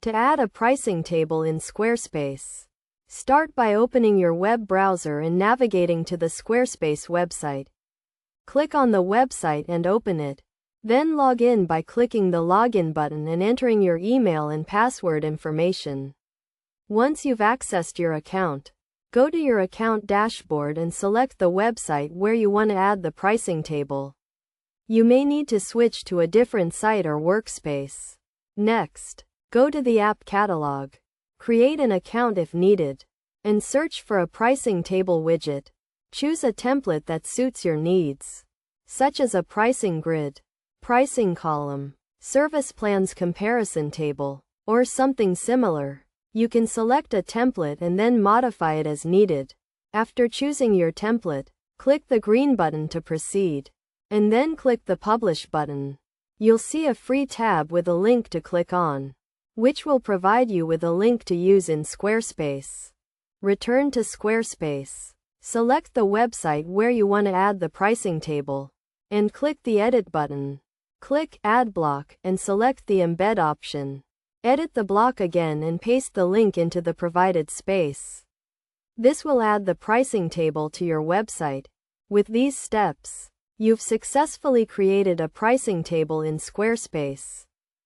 To add a pricing table in Squarespace, start by opening your web browser and navigating to the Squarespace website. Click on the website and open it. Then log in by clicking the login button and entering your email and password information. Once you've accessed your account, go to your account dashboard and select the website where you want to add the pricing table. You may need to switch to a different site or workspace. Next, go to the app catalog. Create an account if needed, and search for a pricing table widget. Choose a template that suits your needs, such as a pricing grid, pricing column, service plans comparison table, or something similar. You can select a template and then modify it as needed. After choosing your template, click the green button to proceed, and then click the Publish button. You'll see a free tab with a link to click on, which will provide you with a link to use in Squarespace. Return to Squarespace. Select the website where you want to add the pricing table, and click the Edit button. Click Add Block and select the Embed option. Edit the block again and paste the link into the provided space. This will add the pricing table to your website. With these steps, you've successfully created a pricing table in Squarespace.